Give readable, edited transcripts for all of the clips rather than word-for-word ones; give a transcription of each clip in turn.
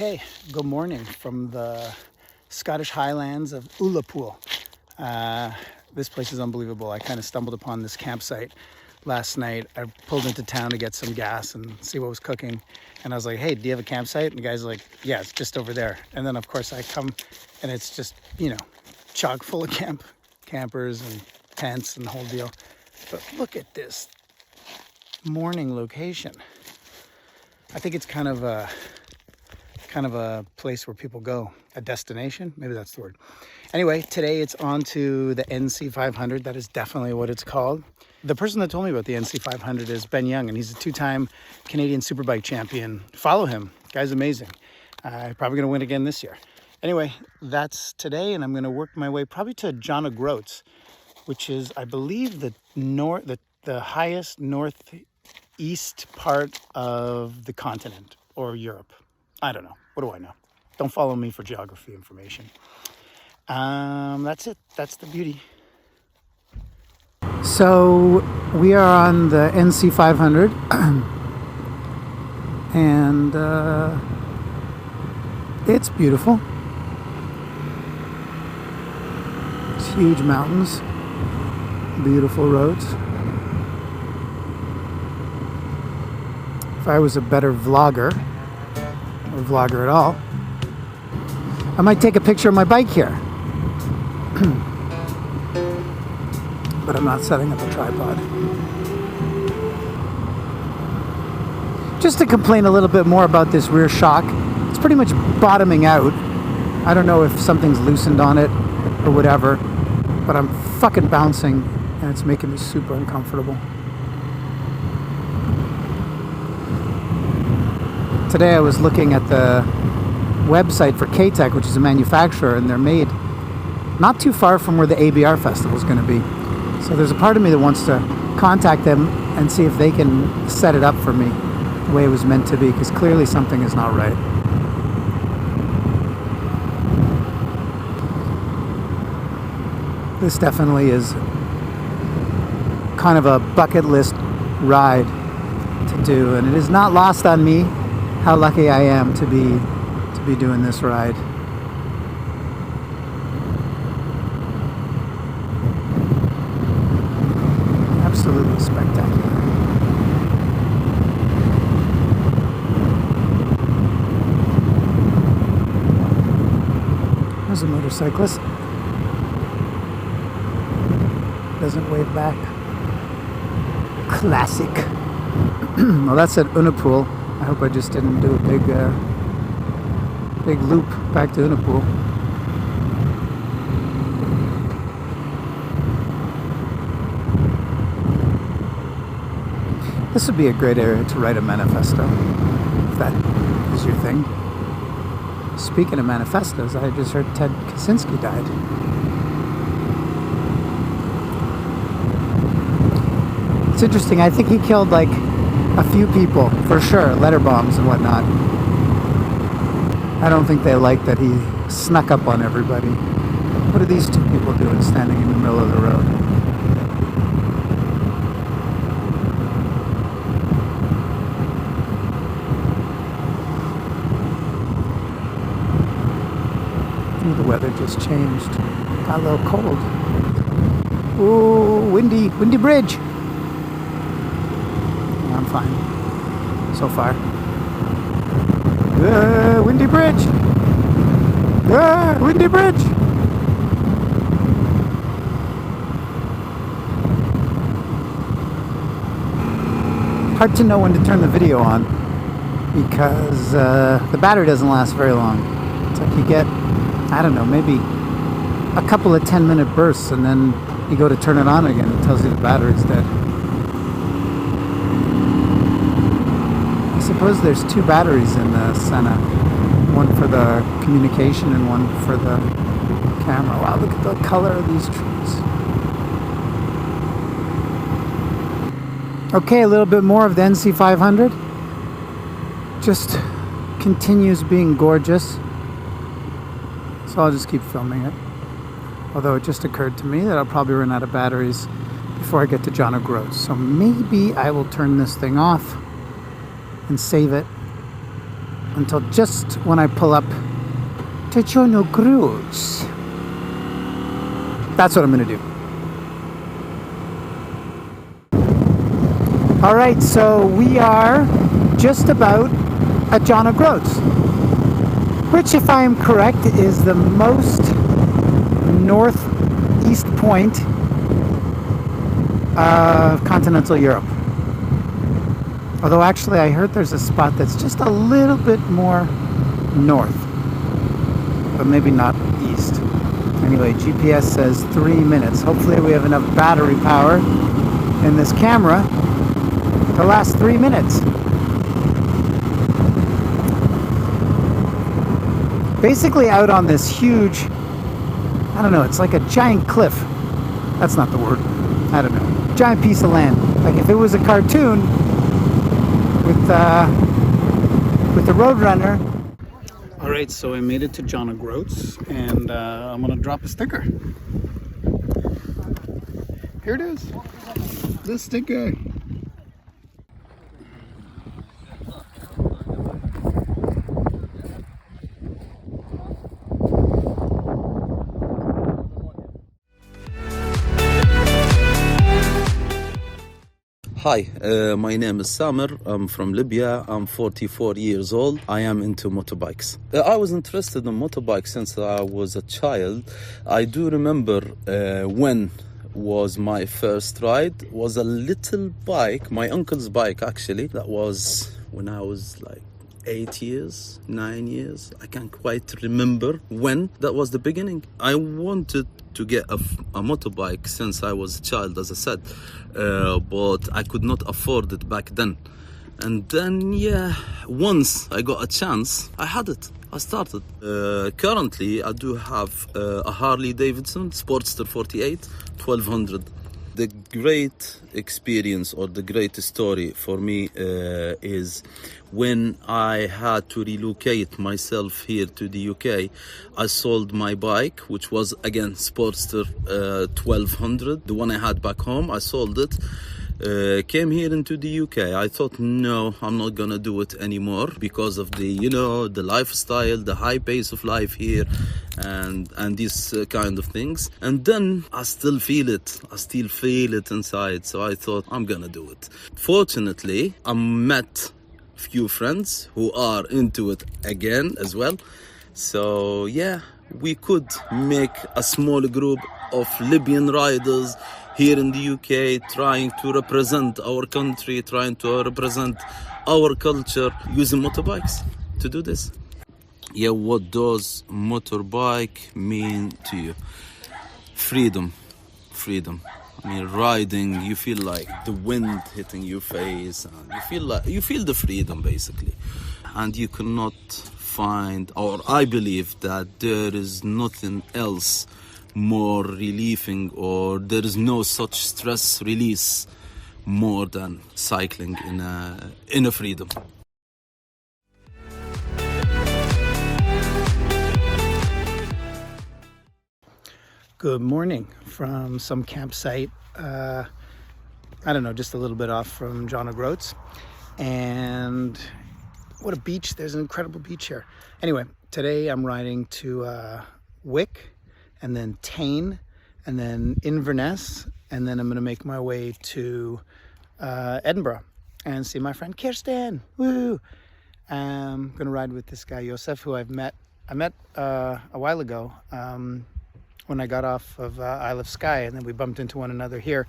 Okay, good morning from the Scottish Highlands of Ullapool. This place is unbelievable. I kind of stumbled upon this campsite last night. I pulled into town to get some gas and see what was cooking. And I was like, hey, do you have a campsite? And the guy's like, yeah, it's just over there. And then, of course, I come and it's just, chock full of campers and tents and the whole deal. But look at this morning location. I think it's kind of a place where people go, a destination, maybe that's the word. Anyway, today it's on to the NC 500. That is definitely what it's called. The person that told me about the NC 500 is Ben Young, and he's a two-time Canadian Superbike champion. Follow him, guy's amazing. Probably gonna win again this year. Anyway, that's today, and I'm gonna work my way probably to John O'Groats, which is, I believe, the highest northeast part of the continent, or Europe. I don't know. What do I know? Don't follow me for geography information. That's it. That's the beauty. So we are on the NC 500 and it's beautiful. It's huge mountains, beautiful roads. If I was a better vlogger, or vlogger at all, I might take a picture of my bike here. But I'm not setting up a tripod. Just to complain a little bit more about this rear shock, it's pretty much bottoming out. I don't know if something's loosened on it or whatever, but I'm fucking bouncing and it's making me super uncomfortable. Today I was looking at the website for K-Tech, which is a manufacturer, and they're made not too far from where the ABR festival is going to be. So there's a part of me that wants to contact them and see if they can set it up for me the way it was meant to be, because clearly something is not right. This definitely is kind of a bucket list ride to do, and it is not lost on me how lucky I am to be doing this ride. Absolutely spectacular. There's a motorcyclist. Doesn't wave back. Classic. Well, that's at Ullapool. I hope I just didn't do a big loop back to Ullapool. This would be a great area to write a manifesto, if that is your thing. Speaking of manifestos, I just heard Ted Kaczynski died. It's interesting, I think he killed like a few people, for sure, letter bombs and whatnot. I don't think they like that he snuck up on everybody. What are these two people doing standing in the middle of the road? Ooh, the weather just changed. Got a little cold. Ooh, windy bridge. I'm fine so far. Windy bridge. Windy bridge. Hard to know when to turn the video on because the battery doesn't last very long. It's like you get, I don't know, maybe a couple of 10-minute bursts and then you go to turn it on again. It tells you the battery's dead. I suppose there's two batteries in the Senna, one for the communication and one for the camera. Wow, look at the color of these trees. Okay, a little bit more of the NC 500. Just continues being gorgeous. So I'll just keep filming it. Although it just occurred to me that I'll probably run out of batteries before I get to John O'Groats. So maybe I will turn this thing off and save it until just when I pull up to John O'Groats. That's what I'm going to do. All right, so we are just about at John O'Groats, which, if I am correct, is the most northeast point of continental Europe. Although actually I heard there's a spot that's just a little bit more north, but maybe not east. Anyway, GPS says 3 minutes. Hopefully we have enough battery power in this camera to last 3 minutes. Basically out on this huge, I don't know, it's like a giant cliff. That's not the word. I don't know. Giant piece of land. Like if it was a cartoon with the Roadrunner. All right, so I made it to John O'Groats, and I'm gonna drop a sticker. Here it is. The sticker. Hi, my name is Samir. I'm from Libya. I'm 44 years old. I am into motorbikes. I was interested in motorbikes since I was a child. I do remember when was my first ride. It was a little bike, my uncle's bike actually. That was when I was like 8 years, 9 years. I can't quite remember when. That was the beginning. I wanted to get a motorbike since I was a child, as I said, but I could not afford it back then. And then, yeah, once I got a chance, I had it. I started. Currently, I do have a Harley Davidson Sportster 48 1200. The great experience or the great story for me is when I had to relocate myself here to the UK. I sold my bike, which was again Sportster 1200, the one I had back home. I sold it. Came here into the UK. I thought, no, I'm not gonna do it anymore because of the, the lifestyle, the high pace of life here, and these kind of things. And then I still feel it. I still feel it inside. So I thought, I'm gonna do it. Fortunately, I met few friends who are into it again as well. So yeah, we could make a small group of Libyan riders here in the UK, trying to represent our country, trying to represent our culture, using motorbikes to do this. Yeah, what does motorbike mean to you? Freedom. I mean, riding, you feel like the wind hitting your face, and you feel the freedom basically. And you cannot find, or I believe that there is nothing else more relieving, or there is no such stress release more than cycling in a freedom. Good morning from some campsite, I don't know, just a little bit off from John O'Groats. And what a beach. There's an incredible beach here. Anyway, today I'm riding to Wick, and then Tain, and then Inverness, and then I'm going to make my way to Edinburgh and see my friend Kirsten. Woo! I'm going to ride with this guy Josef, who I met a while ago when I got off of Isle of Skye, and then we bumped into one another here.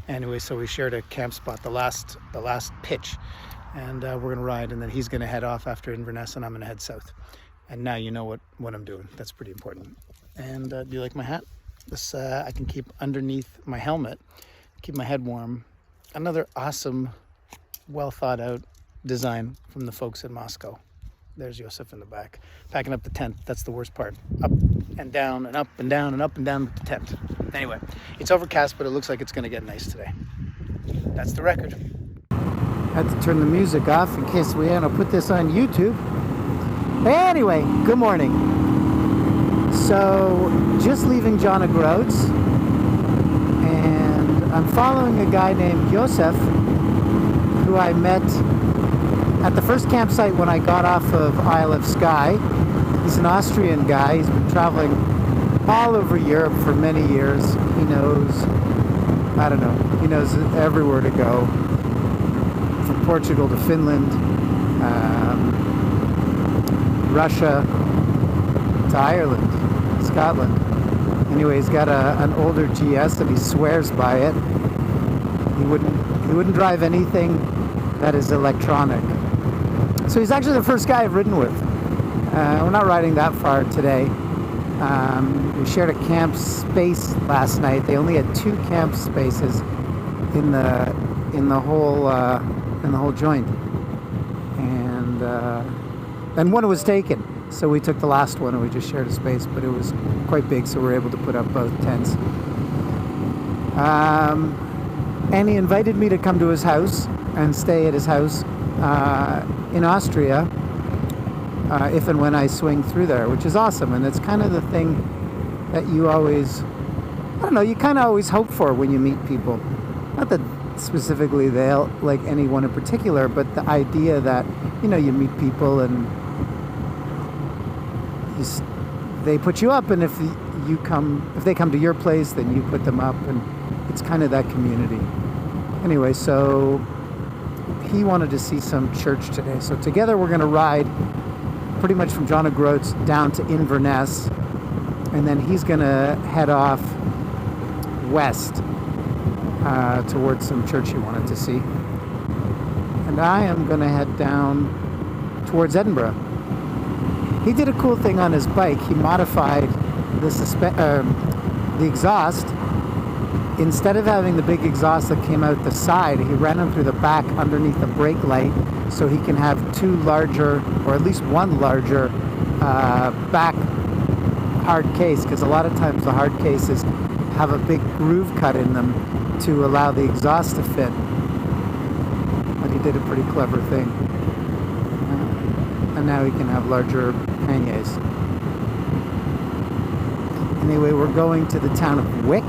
Anyway, so we shared a camp spot, the last pitch, and we're going to ride, and then he's going to head off after Inverness, and I'm going to head south. And now you know what I'm doing. That's pretty important. And do you like my hat? This I can keep underneath my helmet, keep my head warm. Another awesome, well thought out design from the folks in Moscow. There's Josef in the back, packing up the tent. That's the worst part. Up and down and up and down and up and down with the tent. Anyway, it's overcast, but it looks like it's going to get nice today. That's the record. I had to turn the music off in case we had to put this on YouTube. Anyway, good morning. So, just leaving John O'Groats, and I'm following a guy named Josef, who I met at the first campsite when I got off of Isle of Skye. He's an Austrian guy. He's been traveling all over Europe for many years. He knows, I don't know, he knows everywhere to go. From Portugal to Finland, Russia to Ireland, Scotland. Anyway, he's got an older GS and he swears by it. He wouldn't drive anything that is electronic. So he's actually the first guy I've ridden with. We're not riding that far today. We shared a camp space last night. They only had 2 camp spaces in the whole joint, and one was taken. So we took the last one and we just shared a space, but it was quite big, so we were able to put up both tents. And he invited me to come to his house and stay at his house in Austria if and when I swing through there, which is awesome. And it's kind of the thing that you always, I don't know, you kind of always hope for when you meet people. Not that specifically they'll like anyone in particular, but the idea that, you know, you meet people and they put you up, and if they come to your place, then you put them up, and it's kind of that community. Anyway, so he wanted to see some church today. So together we're going to ride pretty much from John O'Groats down to Inverness, and then he's going to head off west towards some church he wanted to see. And I am going to head down towards Edinburgh. He did a cool thing on his bike. He modified the exhaust. Instead of having the big exhaust that came out the side, he ran them through the back underneath the brake light, so he can have 2 larger, or at least 1 larger back hard case, because a lot of times the hard cases have a big groove cut in them to allow the exhaust to fit. But he did a pretty clever thing. And now he can have larger panniers. Anyway, we're going to the town of Wick,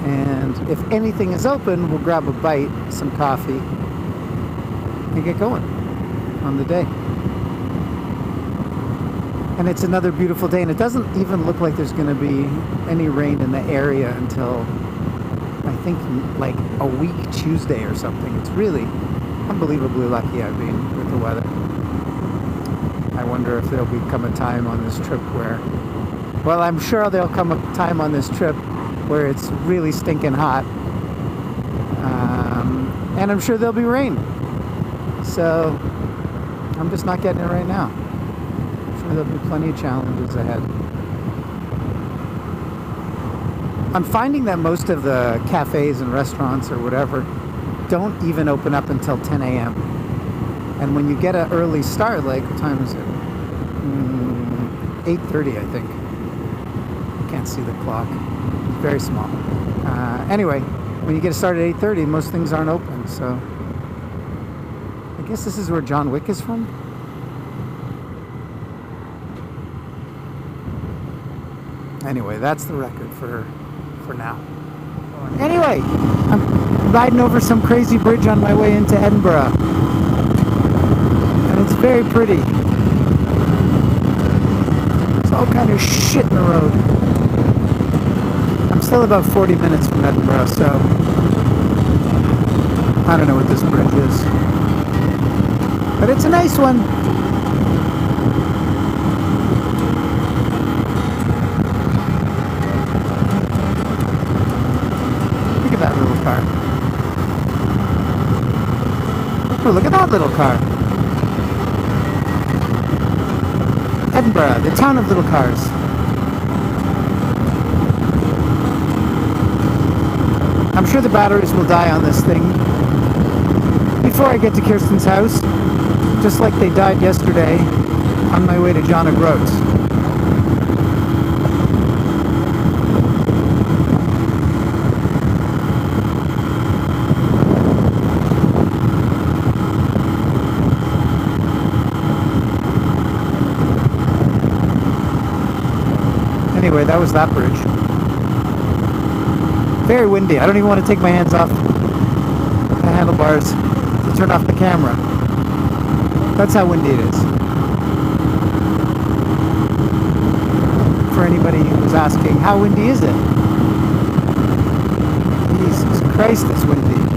and if anything is open, we'll grab a bite, some coffee, and get going on the day. And it's another beautiful day, and it doesn't even look like there's going to be any rain in the area until I think like a week Tuesday or something. It's really unbelievably lucky I've been with the weather. I wonder if there'll become a time on this trip where, well, I'm sure there'll come a time on this trip where it's really stinking hot. And I'm sure there'll be rain. So I'm just not getting it right now. I'm sure there'll be plenty of challenges ahead. I'm finding that most of the cafes and restaurants or whatever don't even open up until 10 a.m. And when you get an early start, like, what time is it? 8:30, I think. Can't see the clock. It's very small. Anyway, when you get started at 8:30, most things aren't open. So I guess this is where John Wick is from. Anyway, that's the record for now. Anyway, I'm riding over some crazy bridge on my way into Edinburgh. And it's very pretty. There's all kind of shit in the road. I'm still about 40 minutes from Edinburgh, so I don't know what this bridge is. But it's a nice one. Look at that little car. Oh, look at that little car. Edinburgh, the town of little cars. I'm sure the batteries will die on this thing before I get to Kirsten's house, just like they died yesterday on my way to John O'Groats. Anyway, that was that bridge. Very windy. I don't even want to take my hands off the handlebars to turn off the camera. That's how windy it is. For anybody who's asking, how windy is it? Jesus Christ, it's windy.